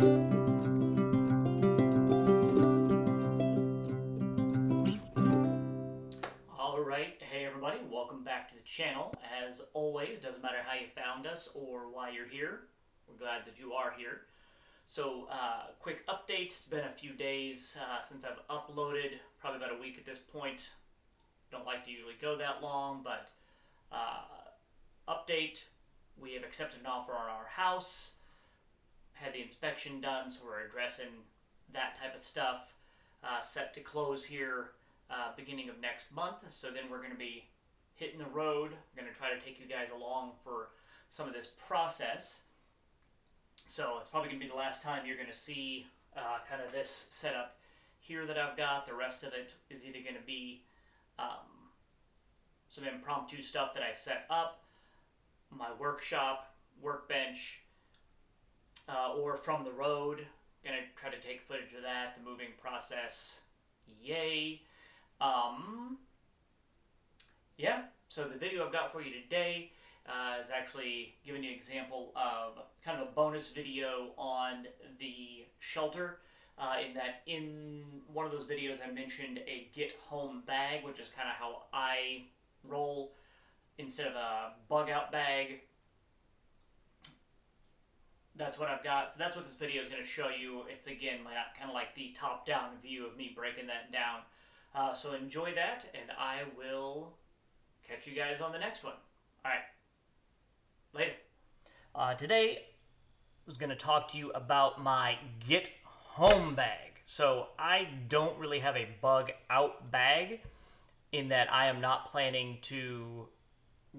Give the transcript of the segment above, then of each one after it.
Alright, hey everybody, welcome back to the channel. As always, doesn't matter how you found us or why you're here, we're glad that you are here. So, quick update, it's been a few days since I've uploaded, probably about a week at this point. Don't like to usually go that long, but update, we have accepted an offer on our house, had the inspection done, so we're addressing that type of stuff, set to close here beginning of next month. So then we're going to be hitting the road. I'm going to try to take you guys along for some of this process. So it's probably going to be the last time you're going to see kind of this setup here that I've got. The rest of it is either going to be some impromptu stuff that I set up, my workshop, workbench, or from the road. Going to try to take footage of that, the moving process. Yay. Yeah, so the video I've got for you today is actually giving you an example of kind of a bonus video on the shelter. In one of those videos I mentioned a get home bag, which is kind of how I roll. Instead of a bug out bag, that's what I've got. So that's what this video is going to show you. It's again kind of like the top down view of me breaking that down. So enjoy that, and I will catch you guys on the next one. All right, later. Today, I was going to talk to you about my get home bag. So I don't really have a bug out bag, in that I am not planning to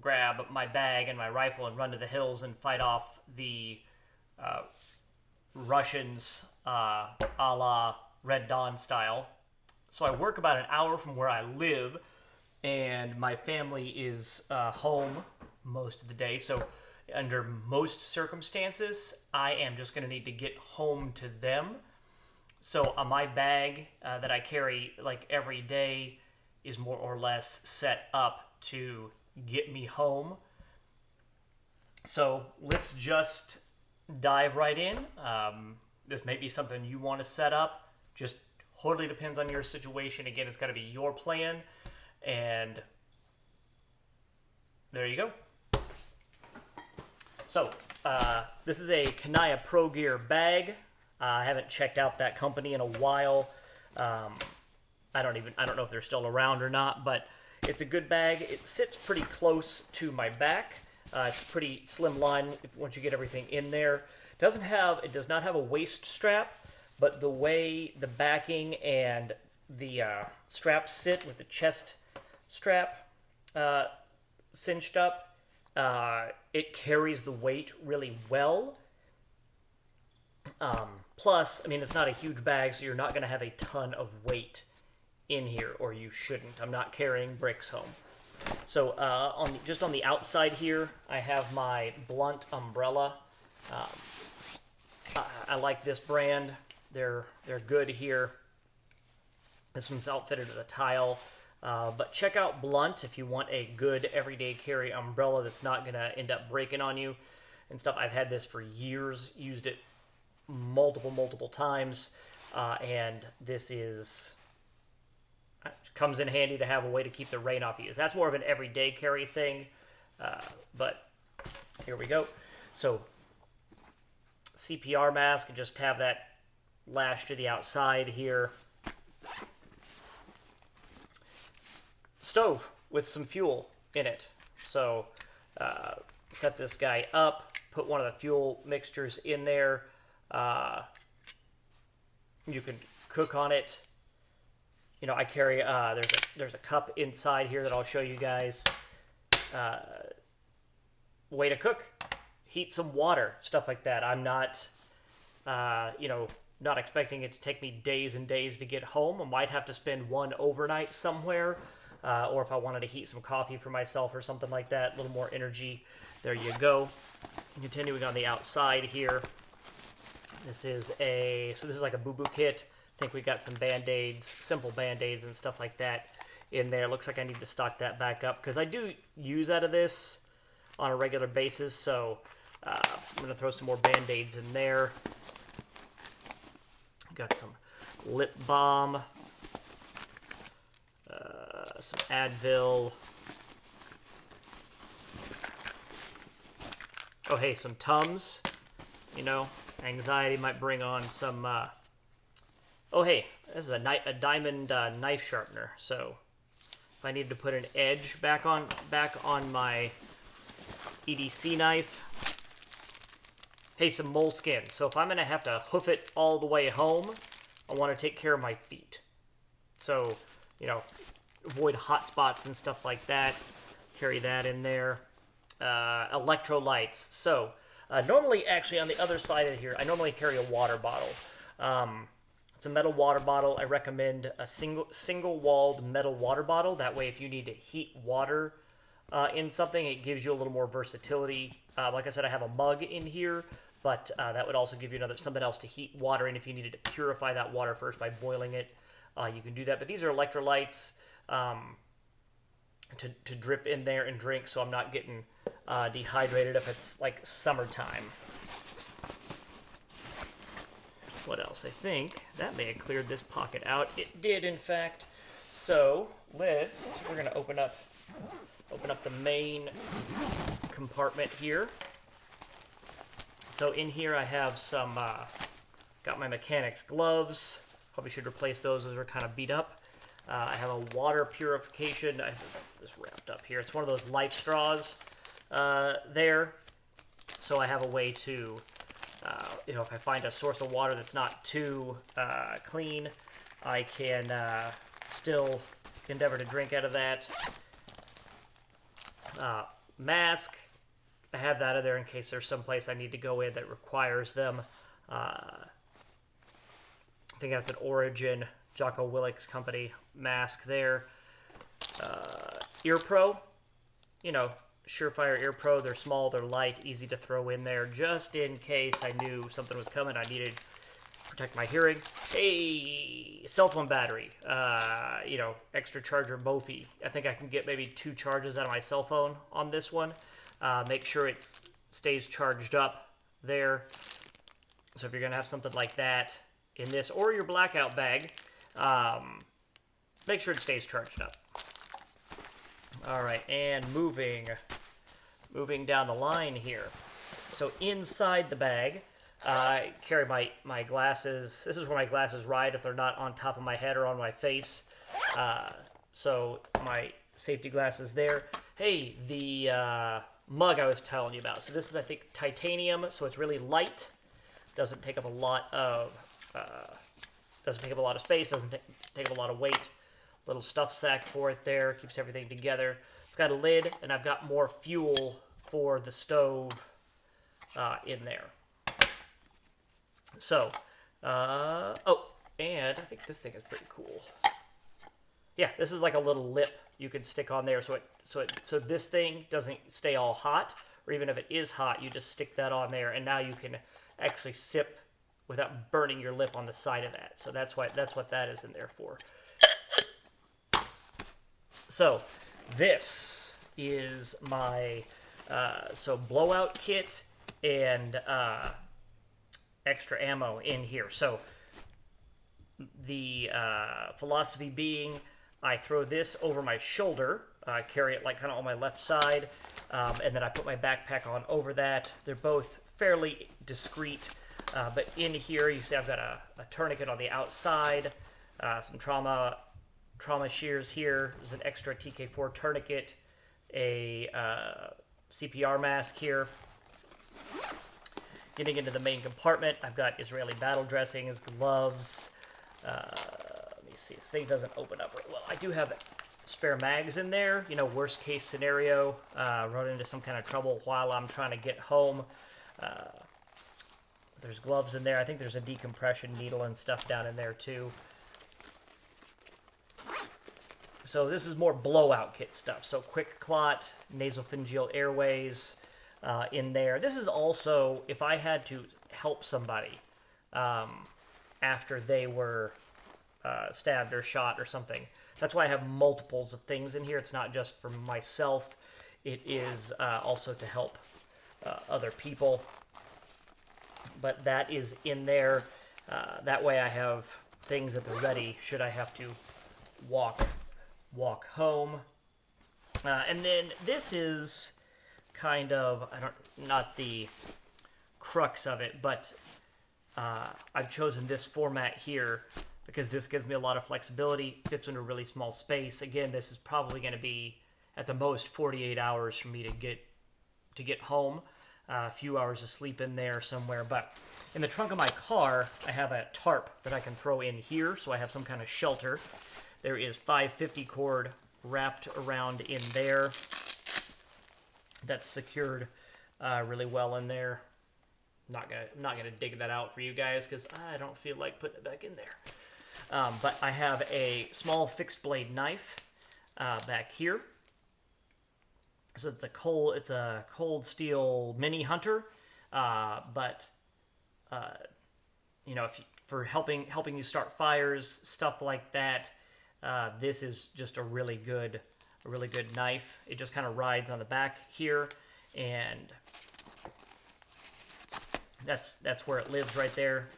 grab my bag and my rifle and run to the hills and fight off the Russians a la Red Dawn style. So I work about an hour from where I live, and my family is home most of the day. So under most circumstances, I am just going to need to get home to them. So my bag that I carry like every day is more or less set up to get me home. So let's just dive right in. This may be something you want to set up. Just totally depends on your situation. Again, it's got to be your plan. And there you go. So, this is a Kanaya Pro Gear bag. I haven't checked out that company in a while. I don't know if they're still around or not, but it's a good bag. It sits pretty close to my back. It's a pretty slim line once you get everything in there. It does not have a waist strap, but the way the backing and the straps sit with the chest strap cinched up, it carries the weight really well. Plus, I mean, it's not a huge bag, so you're not going to have a ton of weight in here, or you shouldn't. I'm not carrying bricks home. So just on the outside here, I have my Blunt umbrella. I like this brand. They're good here. This one's outfitted with a tile. But check out Blunt if you want a good everyday carry umbrella that's not going to end up breaking on you and stuff. I've had this for years, used it multiple times, and this comes in handy to have a way to keep the rain off you. That's more of an everyday carry thing, but here we go. So CPR mask, and just have that lashed to the outside here. Stove with some fuel in it. So set this guy up, put one of the fuel mixtures in there. You can cook on it. You know, I carry, there's a cup inside here that I'll show you guys. Way to cook. Heat some water, stuff like that. I'm not, not expecting it to take me days and days to get home. I might have to spend one overnight somewhere, or if I wanted to heat some coffee for myself or something like that, a little more energy. There you go. Continuing on the outside here, this is like a boo-boo kit. I think we got some Band-Aids, simple Band-Aids and stuff like that in there. Looks like I need to stock that back up because I do use out of this on a regular basis, so I'm going to throw some more Band-Aids in there. got some lip balm, some Advil. Oh, hey, some Tums. You know, anxiety might bring on some. Oh, hey, this is a diamond knife sharpener. So if I need to put an edge back on my E.D.C knife. Hey, some moleskin. So if I'm gonna have to hoof it all the way home, I want to take care of my feet. So, you know, avoid hot spots and stuff like that. Carry that in there. Electrolytes. So normally, actually, on the other side of here, I normally carry a water bottle. It's a metal water bottle. I recommend a single-walled metal water bottle. That way, if you need to heat water in something, it gives you a little more versatility. Like I said, I have a mug in here, but that would also give you something else to heat water in if you needed to purify that water first by boiling it. You can do that. But these are electrolytes to drip in there and drink, so I'm not getting dehydrated if it's like summertime. What else? I think that may have cleared this pocket out. It did, in fact. So we're gonna open up the main compartment here. So in here I have some, got my mechanics gloves. Probably should replace those are kind of beat up. I have a water purification. I have this wrapped up here. It's one of those life straws there. So I have a way to, you know, if I find a source of water that's not too clean, I can still endeavor to drink out of that. Mask. I have that in there in case there's some place I need to go in that requires them. I think that's an Origin, Jocko Willick's company mask there. Ear Pro, you know, Surefire Ear Pro. They're small, they're light, easy to throw in there just in case I knew something was coming. I needed to protect my hearing. Hey, cell phone battery, you know, extra charger Mophie. I think I can get maybe 2 charges out of my cell phone on this one. Make sure it stays charged up there. So if you're going to have something like that in this or your blackout bag, make sure it stays charged up. All right, and moving down the line here. So inside the bag, I carry my glasses. This is where my glasses ride if they're not on top of my head or on my face. So my safety glasses there. Hey, the mug I was telling you about. So this is, I think, titanium, so it's really light. Doesn't take up a lot of space. Doesn't take up a lot of weight. Little stuff sack for it there. Keeps everything together. It's got a lid, and I've got more fuel for the stove in there. So, oh, and I think this thing is pretty cool. Yeah, this is like a little lip you can stick on there, so this thing doesn't stay all hot, or even if it is hot, you just stick that on there, and now you can actually sip without burning your lip on the side of that. So that's what that is in there for. So this is my blowout kit and extra ammo in here. So the philosophy being, I throw this over my shoulder, carry it like kind of on my left side, and then I put my backpack on over that. They're both fairly discreet, but in here you see I've got a tourniquet on the outside, some trauma shears here. There's an extra TK4 tourniquet, a CPR mask here. Getting into the main compartment, I've got Israeli battle dressings, gloves. Let me see, this thing doesn't open up well. I do have spare mags in there. You know, worst case scenario, run into some kind of trouble while I'm trying to get home. There's gloves in there. I think there's a decompression needle and stuff down in there too. So this is more blowout kit stuff. So quick clot, nasopharyngeal airways in there. This is also if I had to help somebody after they were stabbed or shot or something. That's why I have multiples of things in here. It's not just for myself. It is also to help other people. But that is in there. That way I have things at the ready should I have to walk home. And then this is kind of, not the crux of it, but I've chosen this format here because this gives me a lot of flexibility, fits in a really small space. Again, this is probably going to be at the most 48 hours for me to get home. A few hours of sleep in there somewhere, but in the trunk of my car, I have a tarp that I can throw in here, so I have some kind of shelter. There is 550 cord wrapped around in there. That's secured really well in there. I'm not gonna dig that out for you guys because I don't feel like putting it back in there. But I have a small fixed blade knife back here. So it's a cold steel mini hunter, but you know, for helping you start fires, stuff like that, this is just a really good knife. It just kind of rides on the back here, and that's where it lives right there.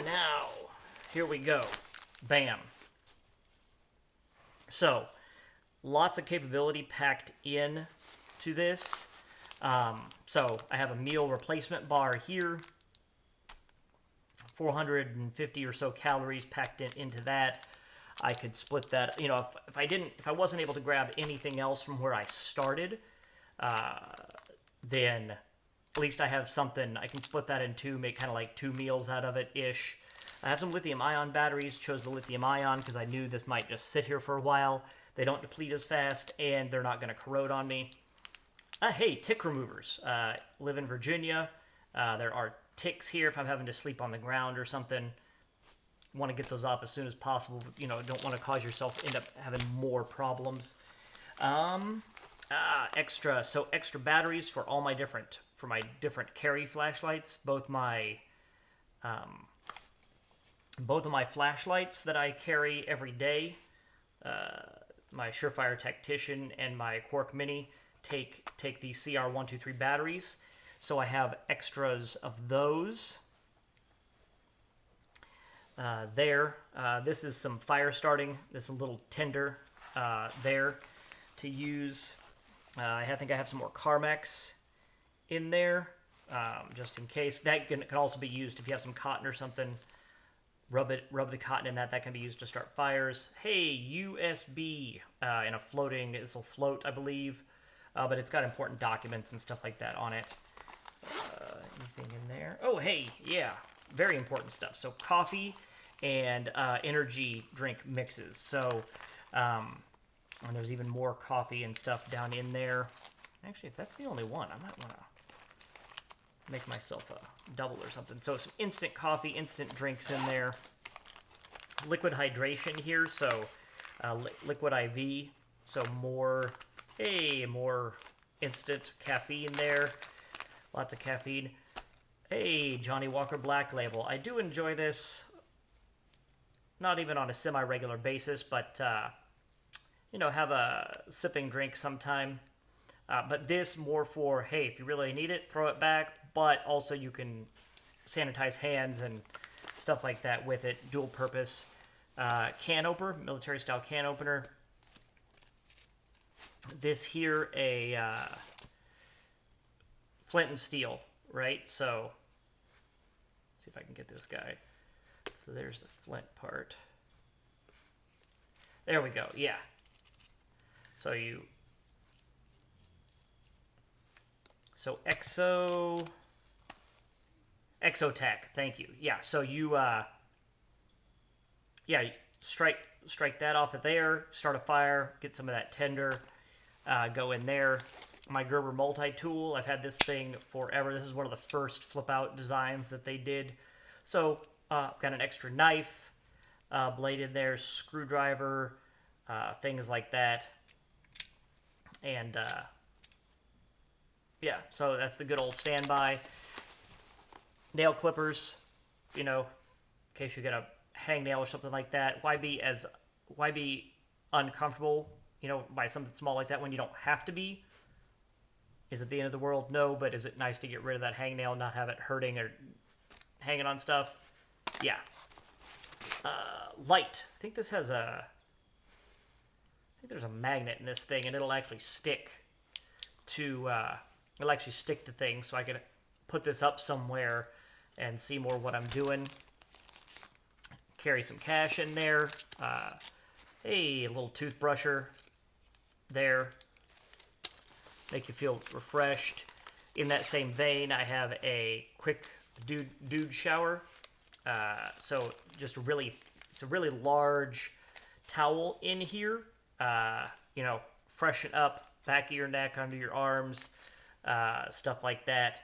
Now, here we go. Bam. So, lots of capability packed in to this. So I have a meal replacement bar here. 450 or so calories packed into that. I could split that. You know, if I wasn't able to grab anything else from where I started, then at least I have something. I can split that in two, make kind of like 2 meals out of it ish. I have some lithium-ion batteries. Chose the lithium-ion because I knew this might just sit here for a while. They don't deplete as fast, and they're not going to corrode on me. Hey, tick removers. Live in Virginia. There are ticks here if I'm having to sleep on the ground or something. Want to get those off as soon as possible. But, you know, don't want to cause yourself end up having more problems. Extra batteries for all my different carry flashlights. Both of my flashlights that I carry every day. My Surefire Tactician and my Quark Mini take the CR123 batteries, so I have extras of those. This is some fire starting. This is a little tinder there to use. I think I have some more Carmex in there, just in case. That can also be used if you have some cotton or something. Rub the cotton in that. That can be used to start fires. Hey, USB in a floating. This will float, I believe, but it's got important documents and stuff like that on it. Anything in there? Oh, hey, yeah, very important stuff. So coffee and energy drink mixes. So, and there's even more coffee and stuff down in there. Actually, if that's the only one, I might want to make myself a double or something. So some instant coffee, instant drinks in there. Liquid hydration here, so liquid IV. So more instant caffeine there. Lots of caffeine. Hey, Johnny Walker Black Label. I do enjoy this, not even on a semi-regular basis, but, you know, have a sipping drink sometime. But this more for, hey, if you really need it, throw it back. But also you can sanitize hands and stuff like that with it. Dual purpose. Can opener, military style can opener. This here, a flint and steel, right? So, let's see if I can get this guy. So there's the flint part. There we go, yeah. So Exotac, thank you. Yeah, so you strike that off of there, start a fire, get some of that tinder, go in there. My Gerber Multitool, I've had this thing forever. This is one of the first flip-out designs that they did. So, I've got an extra knife, blade in there, screwdriver, things like that. And, yeah, so that's the good old standby. Nail clippers, you know, in case you get a hangnail or something like that. Why be uncomfortable, you know, by something small like that when you don't have to be? Is it the end of the world? No, but is it nice to get rid of that hangnail and not have it hurting or hanging on stuff. Yeah. Light. I think this has a... I think there's a magnet in this thing, and it'll actually stick to... it'll actually stick to things, so I can put this up somewhere and see more what I'm doing. Carry some cash in there. Hey, a little toothbrusher there. Make you feel refreshed. In that same vein, I have a quick dude shower. So just it's a really large towel in here. You know, freshen up back of your neck, under your arms, stuff like that.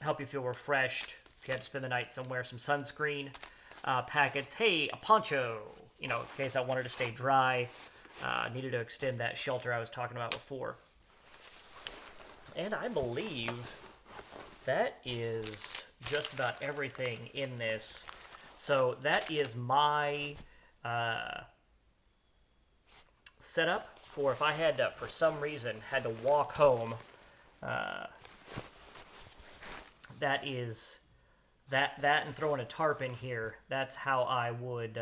Help you feel refreshed. If you had to spend the night somewhere, some sunscreen packets. Hey, a poncho, you know, in case I wanted to stay dry. Needed to extend that shelter I was talking about before. And I believe that is just about everything in this. So that is my setup for if I had to, for some reason, had to walk home. That is that and throwing a tarp in here. That's how I would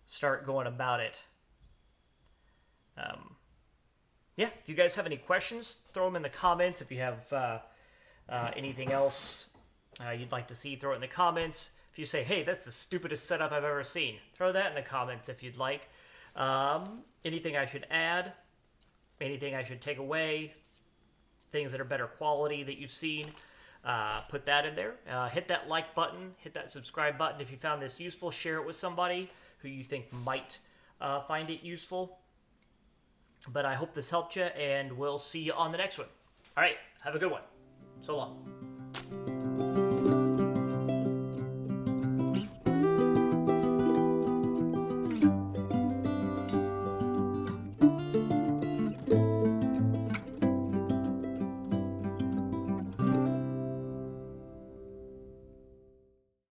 start going about it. Yeah, if you guys have any questions, throw them in the comments. If you have anything else you'd like to see, throw it in the comments. If you say, hey, that's the stupidest setup I've ever seen, throw that in the comments if you'd like. Anything I should add, anything I should take away, things that are better quality that you've seen, put that in there. Hit that like button, hit that subscribe button if you found this useful. Share it with somebody who you think might find it useful. But I hope this helped you, and we'll see you on the next one. All right, have a good one. So long.